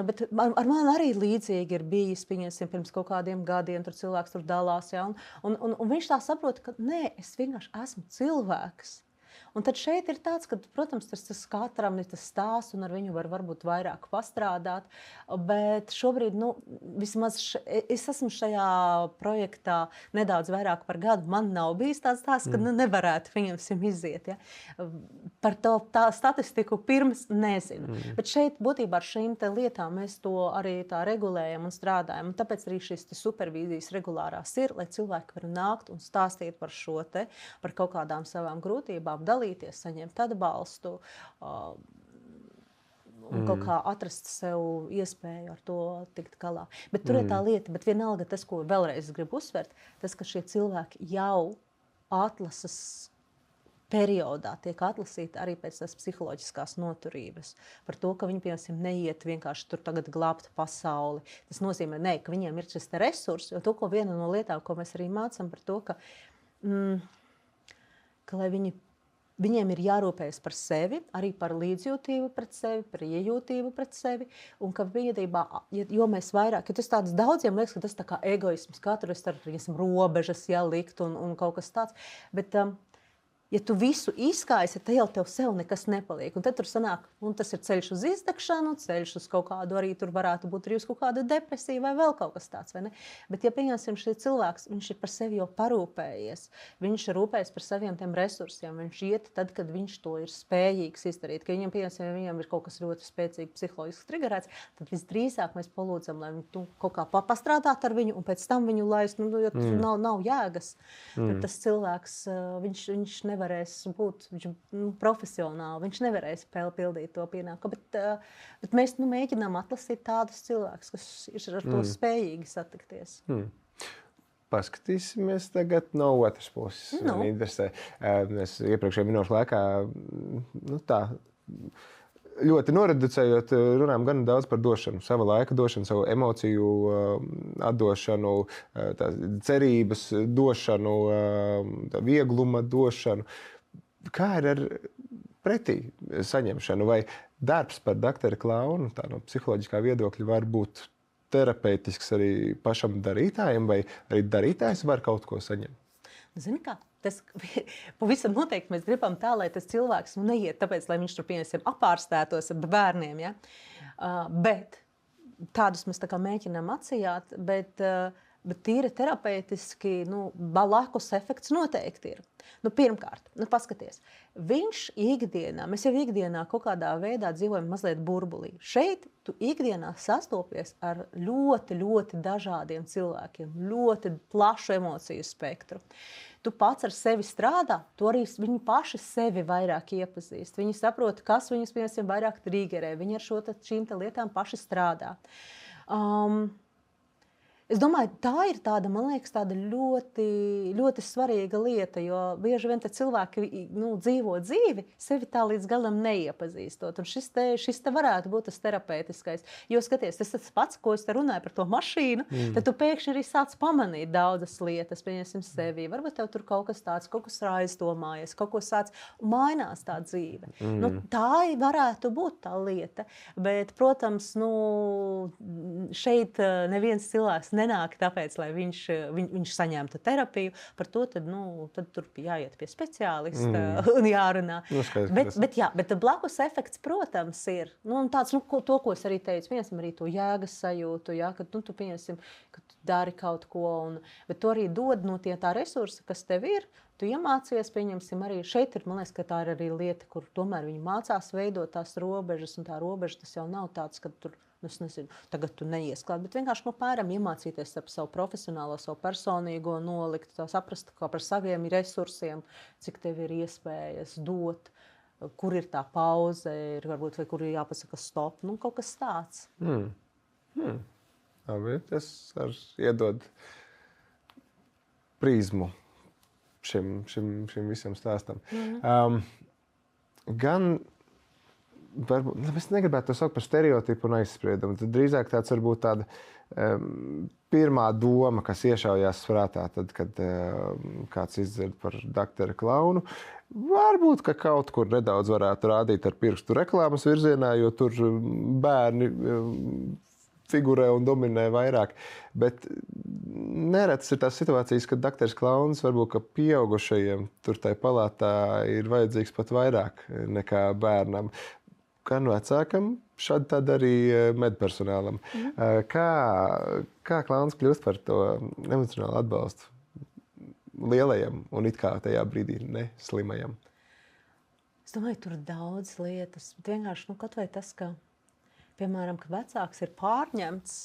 Speaker 2: bet ar mani arī līdzīgi ir bijis, pieņemsim, pirms kaut kādiem gadiem, tur cilvēks tur dalās, ja, un viņš tā saprot, ka nē, es vienkārši esmu cilvēks. Un tad šeit ir tāds, ka, protams, tas katram ir tas stāsts, un ar viņu var varbūt vairāk pastrādāt, bet šobrīd, vismaz es esmu šajā projektā nedaudz vairāk par gadu. Man nav bijis tāds stāsts, ka nevarētu viņam iziet. Ja? Par tā statistiku pirms nezinu. Bet šeit būtībā ar šīm te lietām mēs to arī tā regulējam un strādājam. Un tāpēc arī šīs supervīzijas regulārās ir, lai cilvēki var nākt un stāstīt par šo te, par kaut kādām savām grūtībām, dalīties, saņemt atbalstu un kaut kā atrast sev iespēju ar to tikt galā. Bet tur ir tā lieta, bet vienalga tas, ko vēlreiz gribu uzsvert, tas, ka šie cilvēki jau atlases periodā tiek atlasīti arī pēc tās psiholoģiskās noturības. Par to, ka viņi, piemēram, neiet vienkārši tur tagad glābt pasauli. Tas nozīmē, ka viņiem ir šis resurs, jo to, ko viena no lietām, ko mēs arī mācām par to, ka lai viņiem ir jārūpējas par sevi, arī par līdzjūtību pret sevi, par iejūtību pret sevi, un ka biedrībā, jo mēs vairāk, jo tas tāds daudziem liekas, ka tas tā kā egoisms, katru es robežas likt un kaut kas tāds, bet ja tu visu izskaisi, tad jau tev sev nekas nepaliek. Un tad tur sanāk, un tas ir ceļš uz izdegšanu, ceļš uz kaut kādu, arī tur varētu būt arī uz kaut kādu depresiju vai vēl kaut kas tāds, vai ne? Bet ja, pieņemsim, šis cilvēks, viņš ir par sevi jau parūpējies, viņš rūpējas par saviem tiem resursiem, viņš iet tad, kad viņš to ir spējīgs izdarīt. Ka viņam, pieņemsim, ja viņam ir kaut kas ļoti spēcīgi psiholoģiski trigerēts, tad visdrīzāk mēs palūdzam, lai viņu kaut kā pastrādāt ar viņu un pēc tam viņu laist, jo tur nav jēgas. Tad tas cilvēks, viņš nevarēs būt profesionāli, viņš nevarēs pildīt to pienākumu. Bet mēs mēģinām atlasīt tādus cilvēkus, kas ir ar to spējīgi satikties.
Speaker 1: Paskatīsimies tagad no otras puses. Man interesē. Mēs iepriekšējā minūšu laikā ļoti noreducējot, runājam gan daudz par došanu, sava laika došanu, savu emociju atdošanu, cerības došanu, viegluma došanu. Kā ir ar pretī saņemšanu? Vai darbs par doktoru Klaunu no psiholoģiskā viedokļa var būt terapeitisks arī pašam darītājam, vai arī darītājs var kaut ko saņemt?
Speaker 2: Zini kā? Tas pavisam noteikti mēs gribam tā, lai tas cilvēks neiet tāpēc, lai viņš tur, piemēram, apārstētos ar bērniem. Ja? Bet tādus mēs tā kā mēģinām atsijāt, bet tīri terapeitiski blakus efekts noteikti ir. Pirmkārt, paskaties, mēs jau ikdienā kaut kādā veidā dzīvojam mazliet burbulī. Šeit tu ikdienā sastopies ar ļoti, ļoti dažādiem cilvēkiem, ļoti plašu emociju spektru. Tu pats ar sevi strādā, tu arī viņi paši sevi vairāk iepazīst. Viņi saprot, kas viņus, piemēram, vairāk triggerē. Viņi ar šīm lietām paši strādā. Es domāju, tā ir tāda, man liekas, tāda ļoti, ļoti svarīga lieta, jo bieži vien cilvēki dzīvo dzīvi, sevi tā līdz galam neiepazīstot. Un šis te varētu būt tas terapeitiskais. Jo skaties, tas pats, ko es te runāju par to mašīnu, tad tu pēkšņi arī sāc pamanīt daudzas lietas, pieņemsim sevi. Varbūt tev tur kaut kas tāds, kaut kas aizdomājies, kaut ko sāc un mainās tā dzīve. Tā varētu būt tā lieta. Bet, protams, šeit neviens cilvēks nenāk tāpēc, lai viņš saņemtu terapiju. Par to tad tur jāiet pie speciālista un jārunā. Bet blakus efekts, protams, ir. Tāds, to, ko es arī teicu, pieņemsim arī to jēgas sajūtu, kad tu pieņemsim, ka tu dari kaut ko, bet to arī dod tā resursa, kas tev ir. Tu iemācies, pieņemsim arī šeit ir, man liekas, ka tā ir arī lieta, kur tomēr viņi mācās veidot tās robežas, un tā robeža tas jau nav tāds, ka tur, es nezinu, tagad tu neies klāt, bet vienkārši iemācīties ar savu profesionālo, savu personīgo nolikt, saprast kā par saviem resursiem, cik tev ir iespējas dot, kur ir tā pauze, varbūt, vai kur ir jāpasaka stop, kaut kas tāds.
Speaker 1: Labi, tas iedod prizmu šim visam stāstam. Gan varbūt, es negribētu to saukt par stereotipu un aizspriedumu. Tad drīzāk tāds varbūt tāda pirmā doma, kas iešaujās prātā, tad, kad kāds izdzird par doktoru Klaunu. Varbūt, ka kaut kur nedaudz varētu rādīt ar pirkstu reklāmas virzienā, jo tur bērni figurē un dominē vairāk. Bet neretas ir tās situācijas, kad doktors Klauns varbūt, ka pieaugušajiem tur tai palātā ir vajadzīgs pat vairāk nekā bērnam. Gan vecākam, šādi tad arī medpersonālam. Kā Klauns kļūst par to emocionālu atbalstu lielajam un it kā tajā brīdī neslimajam?
Speaker 2: Es domāju, tur daudz lietas, bet vienkārši kaut vai tas, ka piemēram, ka vecāks ir pārņemts,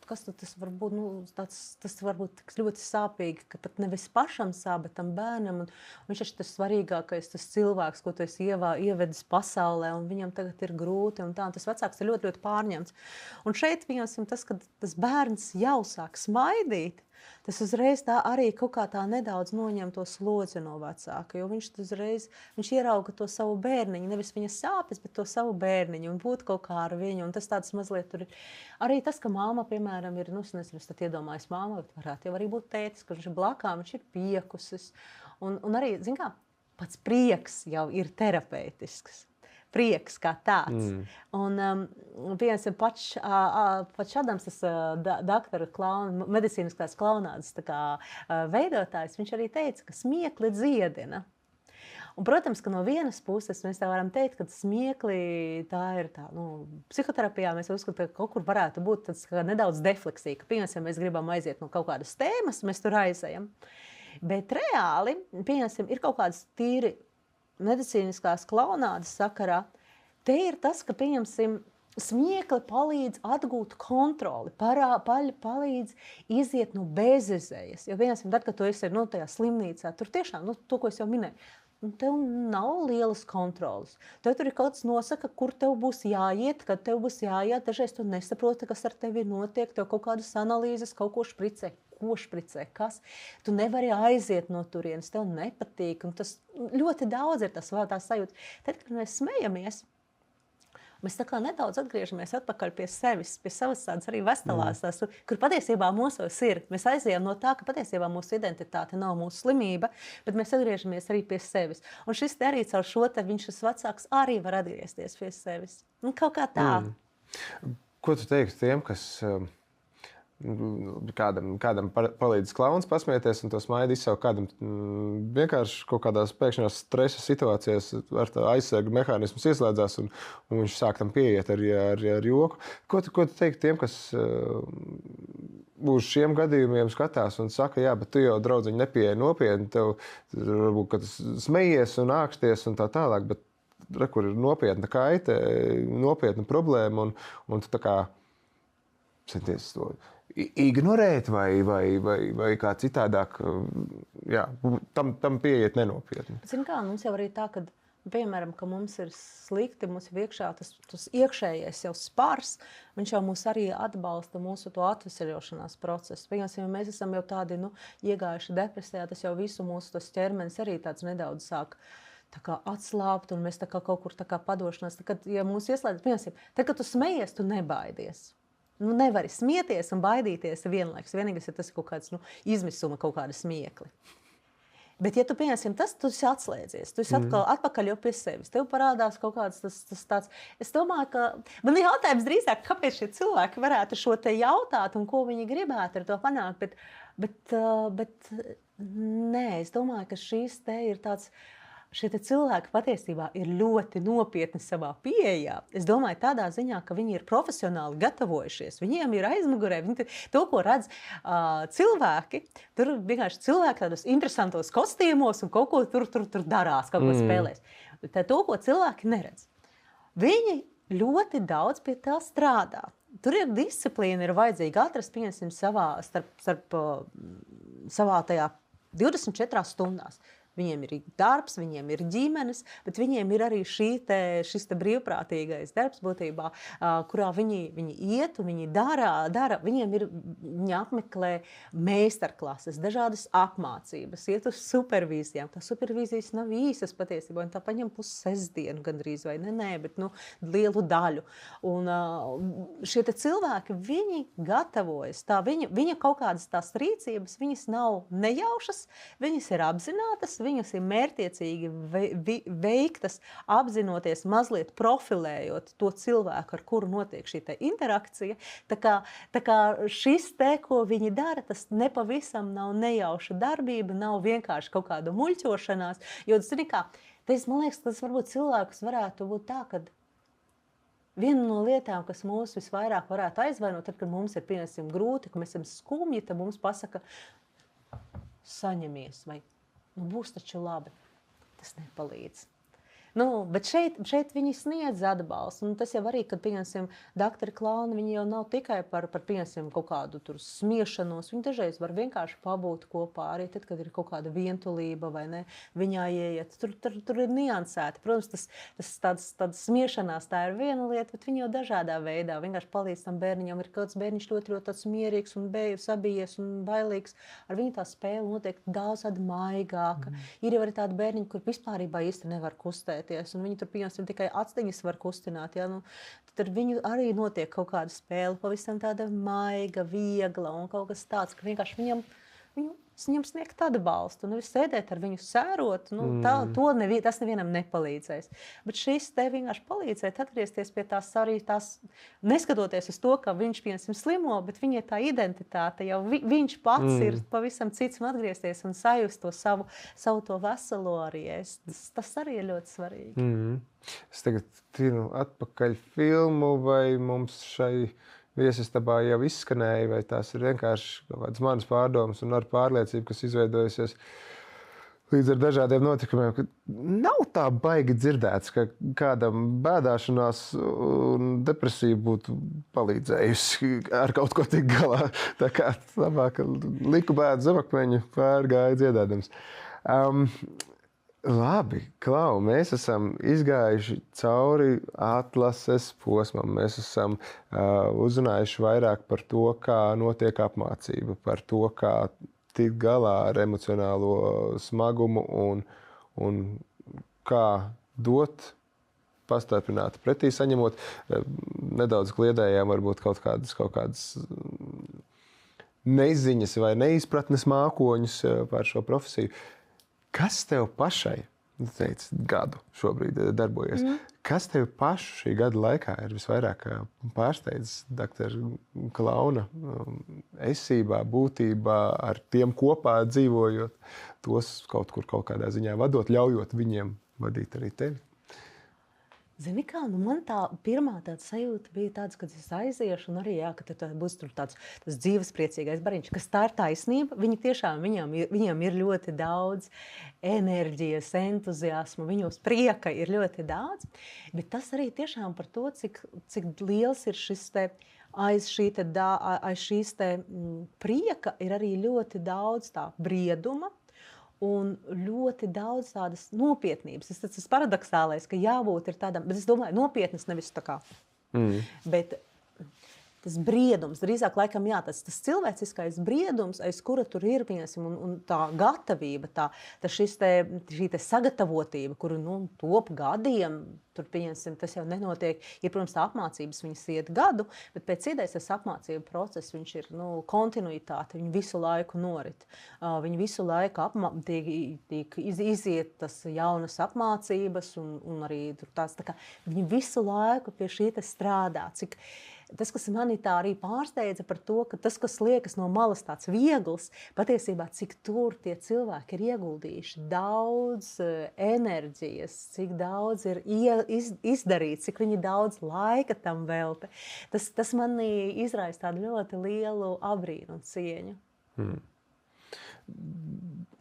Speaker 2: kas tas var būt? Tas var būt ļoti sāpīgi, ka pat nevis pašam sāp, bet tam bērnam. Viņš ir tas svarīgākais, tas cilvēks, ko tu esi ievedis pasaulē, un viņam tagad ir grūti. Un tas vecāks ir ļoti, ļoti pārņemts. Un šeit tas, ka tas bērns jau sāk smaidīt, tas uzreiz tā arī kaut kā tā nedaudz noņem to slodzi no vecāka, jo viņš ierauga to savu bērniņu, nevis viņa sāpes, bet to savu bērniņu un būt kaut kā ar viņu. Un tas tāds mazliet tur ir. Arī tas, ka māma, piemēram, ir, es tad iedomājos māma, bet varētu jau arī būt tētis, ka viņš ir blakām, viņš ir piekusis. Un arī, zin kā, pats prieks jau ir terapeitisks. Prieks kā tāds. Un piemēram, pats Adams, tas doktora klauna, medicīniskās klaunādes veidotājs, viņš arī teica, ka smiekli dziedina. Un, protams, ka no vienas puses mēs tā varam teikt, ka smiekli tā ir tā, psihoterapijā mēs uzskatām, ka kaut kur varētu būt tāds nedaudz defleksija, ka, piemēram, mēs gribam aiziet no kaut kādas tēmas, mēs tur aizejam. Bet reāli, piemēram, ir kaut kādas tīri medicīniskās klaunādes sakarā, te ir tas, ka, pieņemsim, smiekli palīdz atgūt kontroli, palīdz iziet no bezizējas. Jo, piemēram, tad, kad tu esi tajā slimnīcā, tur tiešām, to, ko es jau minēju, tev nav lielas kontrolas. Tev tur ir kaut kas nosaka, kur tev būs jāiet, kad tev būs jāiet. Dažreiz tu nesaproti, kas ar tevi notiek, tev kaut kādas analīzes, kaut ko špricē. Kas? Tu nevari aiziet no turienes, tev nepatīk. Un tas ļoti daudz ir tā sajūta. Tad, kad mēs smejamies, mēs tā kā nedaudz atgriežamies atpakaļ pie sevis, pie savas tādas arī veselās, kur patiesībā mūsos ir. Mēs aizējām no tā, ka patiesībā mūsu identitāte nav mūsu slimība, bet mēs atgriežamies arī pie sevis. Un šis te arī caur šo te viņš šis vecāks arī var atgriezties pie sevis. Un kaut kā tā.
Speaker 1: Ko tu teiksi tiem, kas kādam palīdz klauns pasmieties un to smaidu izsaukt, kādam vienkārši kaut kādās pēkšņās stresa situācijās ar tā aizsargu mehānismus ieslēdzās un viņš sāk tam pieiet ar joku. Ko tu teiksi tiem, kas uz šiem gadījumiem skatās un saka, jā, bet tu jau, draudziņ, nepieeji nopietni, tev varbūt, ka tu smejies un āksties un tā tālāk, bet kur ir nopietna kaite, nopietna problēma un tu tā kā centies to ignorēt vai kā citādāk, jā, tam pieiet nenopietni.
Speaker 2: Zini kā, mums jau arī tā, ka Piemēram, ka mums ir slikti, mums ir iekšā tas iekšējais jau spars, viņš jau mūs arī atbalsta mūsu to atveseļošanās procesu. Piemēram, ja mēs esam jau tādi, iegājuši depresijā, tas jau visu mūsu tas ķermenis arī tāds nedaudz sāk tā kā atslābt, un mēs tā kā kaut kur tā kā padošanās. Tad, ja mūs ieslēdz, piemēram, tad, kad tu smejies, tu nebaidies. Nevari smieties un baidīties vienlaikus. Vienīgais ir tas kaut kāds izmisuma, kaut kāda smiekli. Bet, ja tu pieņemsim tas, tu esi atslēdzies, tu esi atkal atpakaļ jau pie sevis. Tev parādās kaut kāds tas tāds. Es domāju, ka man ir jautājums drīzāk, kāpēc šie cilvēki varētu šo te jautāt un ko viņi gribētu ar to panākt. Bet nē, es domāju, ka šīs te ir tāds. Šie cilvēki patiesībā ir ļoti nopietni savā pieejā. Es domāju, tādā ziņā, ka viņi ir profesionāli gatavojušies. Viņiem ir aizmugurē, to, ko redz cilvēki. Tur vienkārši cilvēki tādos interesantos kostīmos un kaut ko tur darās, kaut ko spēlēs. Bet to, ko cilvēki neredz. Viņi ļoti daudz pie tā strādā. Tur ir disciplīna, ir vajadzīga atrast, pieņemsim, savā tajā 24 stundās. Viņiem ir darbs, viņiem ir ģimenes, bet viņiem ir arī šis brīvprātīgais darbs būtībā, kurā viņi iet un viņi dara. Viņi apmeklē meistarklases, dažādas apmācības, iet uz supervīzijām. Tās supervīzijas nav īsas patiesībā, un tā paņem pussestdienu gandrīz vai ne, bet lielu daļu. Un šie cilvēki, viņi gatavojas. Viņa kaut kādas tās rīcības, viņas nav nejaušas, viņas ir apzinātas, viņas ir mērķiecīgi veiktas, apzinoties, mazliet profilējot to cilvēku, ar kuru notiek šī interakcija. Tā kā šis ko viņi dara, tas nepavisam nav nejauša darbība, nav vienkārši kaut kāda muļķošanās. Jo, man liekas, tas varbūt cilvēkus varētu būt tā, ka viena no lietām, kas mūs visvairāk varētu aizvainot, tad, kad mums ir, piemēram, grūti, ka mēs esam skumji, tad mums pasaka, saņemies vai būs taču labi. Tas nepalīdz. Bet šeit viņi sniedz atbalstu. Tas jau arī, kad, pieņemsim, doktori klauni, viņi jau nav tikai par pieņemsim, kaut kādu tur smiešanos. Viņi dažreiz var vienkārši pabūt kopā, arī tad, kad ir kaut kāda vientulība vai ne, viņā ieiet. Tur ir niansēti. Protams, tāds smiešanās tā ir viena lieta, bet viņi jau dažādā veidā vienkārši palīdz tam bērniņam. Ir kāds bērniņš ļoti tāds mierīgs un sabijies un bailīgs. Ar viņu tā spēle notiek daudz maigāka. Ir jau arī tādi bērniņi, kur vispārībā īsti nevar kustēt. Un viņi tur, piemēram, tikai actiņas var kustināt. Ja? Tad ar viņu arī notiek kaut kāda spēle, pavisam tāda maiga, viegla un kaut kas tāds, ka vienkārši viņam sniegt atbalstu. Nevis sēdēt ar viņu sērot, tas nevienam nepalīdzēs. Bet šis te vienkārši palīdzēt atgriezties pie tās, neskatoties uz to, ka viņš, piemēram, slimo, bet viņa tā identitāte jau viņš pats ir pavisam cits un atgriezties un sajust to savu to veselo arī. Tas arī ir ļoti svarīgi.
Speaker 1: Es tagad tinu atpakaļ filmu, vai mums šai viesistabā jau izskanēja, vai tās ir vienkārši kaut kādas manas pārdomas un ar pārliecību, kas izveidojusies līdz ar dažādiem notikumiem, ka nav tā baigi dzirdēts, ka kādam bēdāšanās un depresija būtu palīdzējusi ar kaut ko tik galā. Tā kā labāk liku bēdu zemakmeņu pārgāja dziedādams. Labi, Klau, mēs esam izgājuši cauri atlases posmam. Mēs esam uzrunājuši vairāk par to, kā notiek apmācība, par to, kā tikt galā ar emocionālo smagumu un kā dot, pastarpināt pretī saņemot. Nedaudz kliedējām varbūt kaut kādas neziņas vai neizpratnes mākoņus par šo profesiju. Kas tev pašai, teici, gadu šobrīd darbojies, kas tev pašu šī gada laikā ir visvairāk pārsteidzis doktora Klauna esībā, būtībā, ar tiem kopā dzīvojot, tos kaut kādā ziņā vadot, ļaujot viņiem vadīt arī tevi?
Speaker 2: Zini kā, man tā pirmā tāda sajūta bija tāds, kad es aiziešu un arī, ka būs tur tas dzīvespriecīgais bariņš, kas tā ir taisnība. Viņi tiešām, viņam ir ļoti daudz enerģijas, entuziasma, viņos prieka ir ļoti daudz, bet tas arī tiešām par to, cik liels ir šis te aiz šīs te prieka ir arī ļoti daudz tā brieduma un ļoti daudz tādas nopietnības. Tas paradoxālais, ka jābūt ir tādam, bet es domāju, nopietnas nevis tā kā. Bet tas briedums, drīzāk laikam tas cilvēciskais briedums, aiz kura tur ir, piemēram, un tā gatavība, šī te sagatavotība, kuru top gadiem, tur, piemēram, tas jau nenotiek, protams, tā apmācības viņas iet gadu, bet pēc idejas tas apmācību process, viņš ir kontinuitāte, viņi visu laiku norit. Viņi visu laiku tiek iziet tas jaunas apmācības, un arī tur tās, tā kā viņi visu laiku pie šī te strādā, tas, kas manī tā arī pārsteidza par to, ka tas, kas liekas no malas tāds viegls, patiesībā, cik tur tie cilvēki ir ieguldījuši daudz enerģijas, cik daudz ir izdarīts, cik viņi daudz laika tam velta. Tas manī izraisa tādu ļoti lielu abrīnu un cieņu.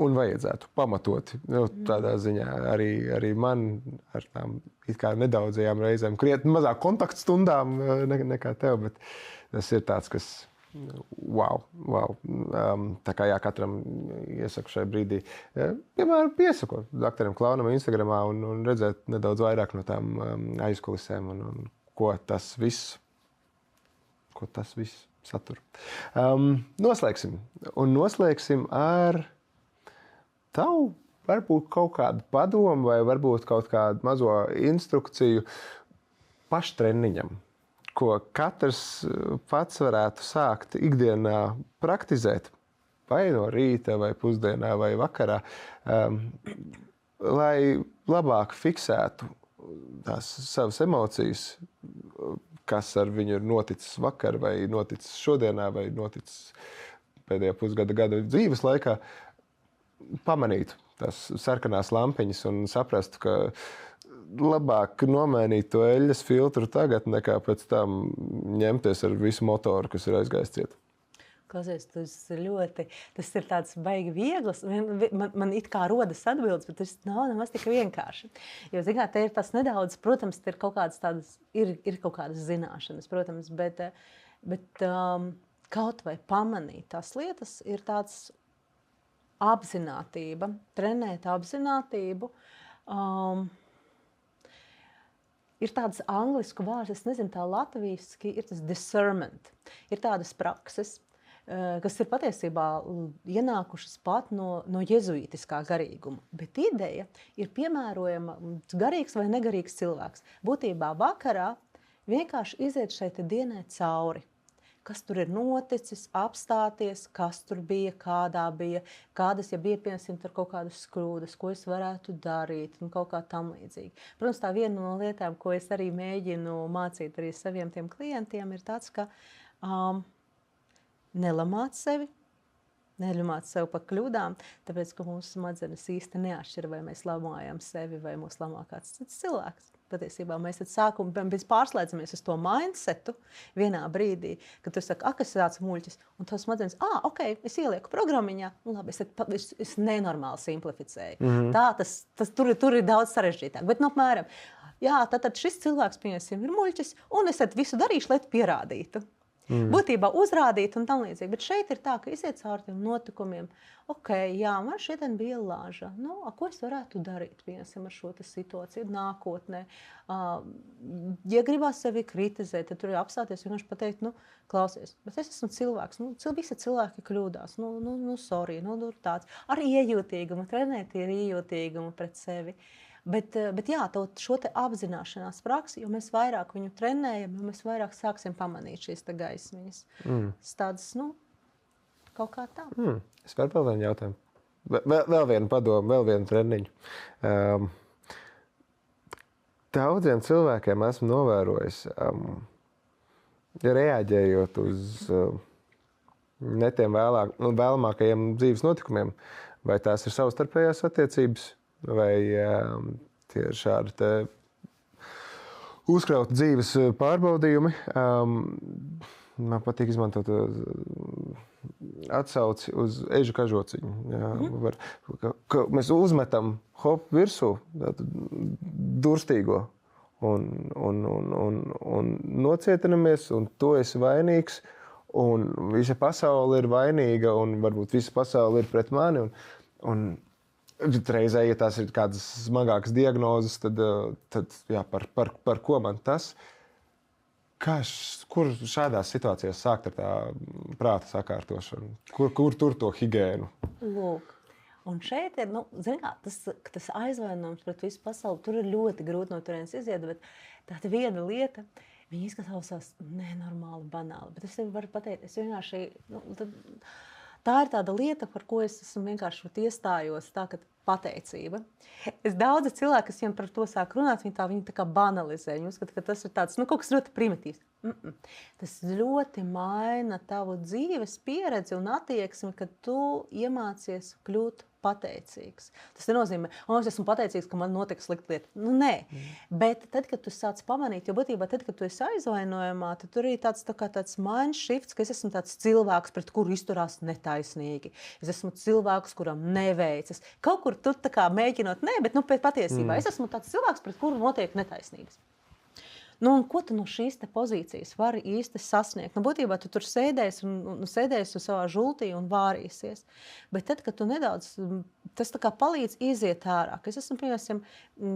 Speaker 1: Un vajadzētu pamatoti. Tādā ziņā arī man ar tām it kā nedaudzajām reizēm, krietni mazāk kontaktstundām nekā tev, bet tas ir tāds, kas wow. Tā kā katram iesaku šai brīdī, piemēram, piesako doktoram Klaunam Instagramā un redzēt nedaudz vairāk no tām aizkulisēm un ko tas viss satur. Noslēgsim ar tavu varbūt kaut kādu padomu vai varbūt kaut kādu mazo instrukciju paštreniņam, ko katrs pats varētu sākt ikdienā praktizēt, vai no rīta, vai pusdienā, vai vakarā, lai labāk fiksētu tās savas emocijas, kas ar viņu ir noticis vakar, vai noticis šodienā, vai noticis pēdējā gada dzīves laikā, pamanīt tās sarkanās lampiņas un saprast, ka labāk nomainīt to eļļas filtru tagad, nekā pēc tam ņemties ar visu motoru, kas ir aizgājis ciet.
Speaker 2: Klausies, tas ir tāds baigi viegls. Man it kā rodas atbildes, bet tas nav nemaz tik vienkārši. Jo, zināt, te ir tas nedaudz, protams, ir kaut kādas tādas, ir kaut kādas zināšanas, protams, bet kaut vai pamanīt tās lietas ir tāds apzinātība, trenēt apzinātību. Ir tāds anglisku vārds, es nezinu, tā latviski, ir tas discernment. Ir tādas prakses, kas ir patiesībā ienākušas pat no jezuītiskā garīguma. Bet ideja ir piemērojama garīgs vai negarīgs cilvēks. Būtībā vakarā vienkārši iziet šai te dienai cauri. Kas tur ir noticis, apstāties, kas tur bija, kādas, ja bija, piemēram, tur kaut kādas kļūdas, ko es varētu darīt un kaut kā tam līdzīgi. Protams, tā viena no lietām, ko es arī mēģinu mācīt arī saviem tiem klientiem, ir tāds, ka nelamāt sevi par kļūdām, tāpēc, ka mūsu smadzenes īsti neatšķir, vai mēs lamājam sevi, vai mūs lamā kāds cits cilvēks. Patiesībā mēs mēs pārslēdzamies uz to mindsetu vienā brīdī, kad tu saki, es esmu muļķis, un tavs smadzenes, ok, es ielieku programmiņā, labi, es nenormāli simplificēju. Tur ir daudz sarežģītāk, bet apmēram, tad šis cilvēks, piemēram, ir muļķis, un es visu darīšu, lai pierādītu. Būtībā uzrādīt un tam līdzīgi. Bet šeit ir tā, ka iziet caur tiem notikumiem. Man šodien bija lāža. Ko es varētu darīt, piemēram, ar šo situāciju nākotnē? Ja gribās sevi kritizēt, tad tur ir apstāties vienkārši pateikt, klausies, bet es esmu cilvēks. Visi cilvēki kļūdās. Sorry, tāds. Ar iejūtīgumu, trenēt ir iejūtīgumu pret sevi. Bet šo te apzināšanās praksi, jo mēs vairāk viņu trenējam, jo mēs vairāk sāksim pamanīt šīs te gaismiņas. Tādas, kaut kā tā.
Speaker 1: Es varu vēl vienu jautājumu. Vēl vienu padomu, vēl vienu treniņu. Daudziem cilvēkiem esmu novērojis, reaģējot uz ne tiem vēlamākajiem dzīves notikumiem, vai tās ir savstarpējās attiecības, vai tie ir šādi te uzkrauti dzīves pārbaudījumi. Man patīk izmantot atsauci uz ežu kažociņu. Mēs uzmetam virsū durstīgo un nocietinamies, un tu esi vainīgs, un visa pasaule ir vainīga, un varbūt visa pasaule ir pret mani. Un Reizē, ja tās ir kādas smagākas diagnozes, tad jā, par ko man tas? Kur šādās situācijās sākt ar tā prāta sakārtošanu? Kur tur to higiēnu?
Speaker 2: Lūk. Un šeit ir, tas aizvainojums pret visu pasauli, tur ir ļoti grūti no turienes iziet, bet tāda viena lieta, viņa izklausās nenormāli banāli, bet es tev varu pateikt, es vienkārši, tā ir tāda lieta, par ko es esmu vienkārši iestājos, tā, ka pateicība. Es daudzi cilvēki, kas viņiem par to sāk runāt, viņi tā kā banalizē, viņi uzskata, ka tas ir tāds, kaut kas ļoti primitīvs. Tas ļoti maina tavu dzīves pieredzi un attieksmi, kad tu iemācies kļūt pateicīgs. Tas nenozīmē, es esmu pateicīgs, ka man notiek slikta lieta. Nē, bet tad, kad tu sāc pamanīt, jo būtībā tad, kad tu esi aizvainojumā, tad tur ir tāds mind shifts, ka es esmu tāds cilvēks, pret kuru izturās netaisnīgi. Es esmu cilvēks, kuram neveicas. Kaut kur tu tā kā mēģinot, bet patiesībā es esmu tāds cilvēks, pret kuru notiek netaisnības. Un ko tu no šīs pozīcijas vari īsti sasniegt? Būtībā tu tur sēdēsi savā žultī un vārīsies. Bet tad, kad tu nedaudz, tas tā kā palīdz iziet ārā. Es esmu, piemēram,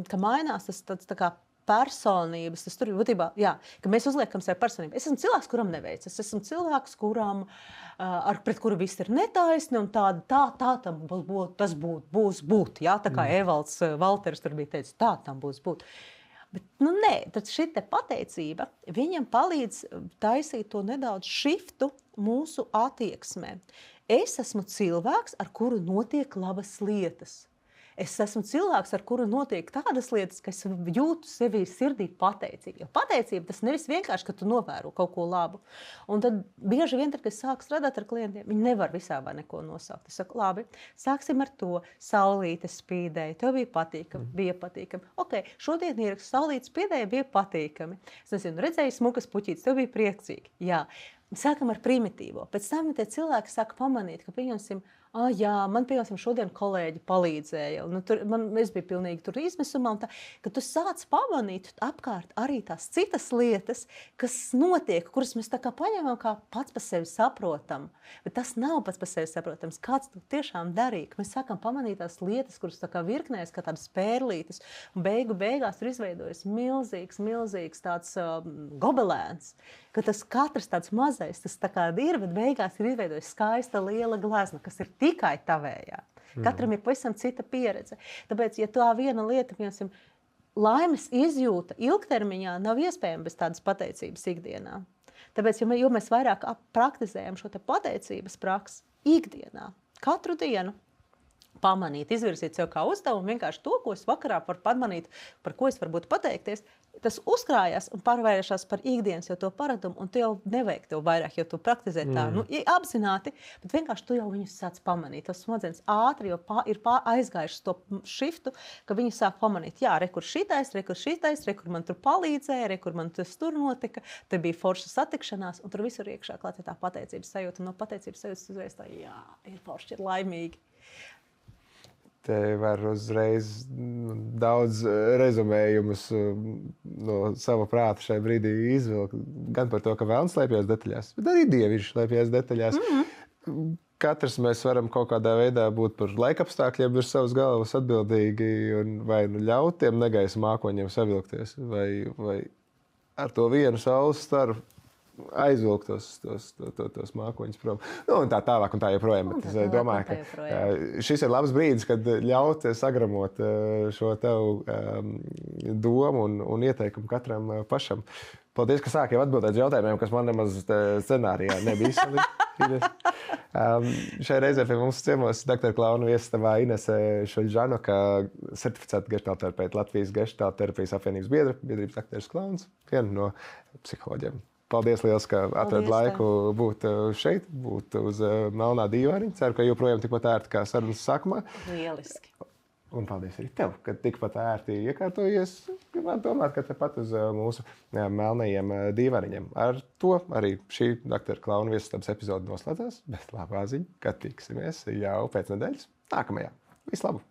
Speaker 2: ka mainās tas tā kā personības, tas tur ir būtībā, ka mēs uzliekam sev personību. Es esmu cilvēks, kuram neveicas. Es esmu cilvēks, pret kuru viss ir netaisni un tā tam tas būs būt. Jā, tā kā Evalds Valters tur bija teicis, tā tam būs būt. Bet, nē, tad šī pateicība viņam palīdz taisīt to nedaudz šiftu mūsu attieksmē. Es esmu cilvēks, ar kuru notiek labas lietas. Es esmu cilvēks, ar kuru notiek tādas lietas, ka es jūtu sevi sirdī pateicību. Jo pateicība tas nevis vienkārši, ka tu novēro kaut ko labu. Un tad bieži vien, kad es sāku strādāt ar klientiem, viņi nevar visā vai neko nosaukt. Es saku, labi, sāksim ar to. Saulīte spīdēja, tev bija patīkami, bija patīkami. Ok, šodien ierakstu saulīte spīdēja, bija patīkami. Es nezinu, redzēju smukas puķītes, tev bija priecīgi. Jā, sākam ar primitīvo. Pēc tam tie cilvēki sāka pamanīt, ka pieņemsim, man, piemēram, šodien kolēģi palīdzēja. Es biju pilnīgi tur izmisumā. Kad tu sāc pamanīt apkārt arī tās citas lietas, kas notiek, kuras mēs tā kā paņemam, kā pats par sevi saprotam. Bet tas nav pats par sevi saprotams. Kāds tu tiešām darīja? Mēs sākam pamanīt tās lietas, kuras tā kā virknēs, kā tādas pērlītes. Un beigās tur izveidojas milzīgs tāds gobelēns. Ka tas katrs tāds mazais, tas tā kā ir, bet beigās ir izveidojis skaista liela glezna, kas ir tikai tavējā. Katram ir pavisam cita pieredze. Tāpēc, ja tā viena lieta, piemēram, laimes izjūta ilgtermiņā nav iespējama bez tādas pateicības ikdienā. Tāpēc, jo mēs vairāk praktizējam šo pateicības praksi ikdienā, katru dienu, pamanīt, izvirzīt sev kā uzdevumu, vienkārši to, ko es vakarā varu pamanīt, par ko es varu pateikties, tas uzkrājās un pārvēršas par ikdienas jau to paradumu, un tu jau nevajag tev vairāk, jo tu praktizē tā, apzināti, bet vienkārši tu jau viņus sāc pamanīt. Tas smadzenes ātri jau ir aizgājušas to šiftu, ka viņi sāk pamanīt, jā, rekur šitais, rekur man tur palīdzēja, rekur man tas tur notika, te bija forša satikšanās, un tur visur iekšā klāt tā pateicības sajūta, un no pateicības sajūtas uzreiz tā, jā, ir forši, ir laimīgi.
Speaker 1: Te var uzreiz daudz rezumējumus no sava prāta šai brīdī izvilkt. Gan par to, ka vēlns slēpjas detaļās, bet arī dievišķi slēpjas detaļās. Katrs mēs varam kaut kādā veidā būt par laikapstākļiem virs savas galvas atbildīgi un vai ļaut tiem negaisa mākoņiem savilkties, vai ar to vienu saules staru aizvilkt tos mākoņus prom. Un tā tālāk un tā joprojām. Es domāju, ka šis ir labs brīdis, kad ļaut sagramot šo tev domu un ieteikumu katram pašam. Paldies, ka sāki jau atbildēt jautājumiem, kas man nemaz scenārijā nebija. Šai reizē pie mums ciemos doktora klauna viesistabā Inese Šuļžanoka, certificēta geštalterapeita Latvijas Geštalterapijas apvienības biedrības doktors klauns, viena no psiholoģiem. Paldies liels, ka atradi laiku būt šeit, būt uz melnā dīvāniņa. Ceru, ka joprojām tikpat ērti kā sarunas sākumā.
Speaker 2: Lieliski.
Speaker 1: Un paldies arī tev, ka tikpat ērti iekārtojies. Gribētu domāt, ka tepat uz mūsu melnajiem dīvāniņiem. Ar to arī šī doktora klauna viesistabas epizode noslēdzās. Bet labā ziņa, ka tiksimies jau pēc nedēļas nākamajā. Visu labu!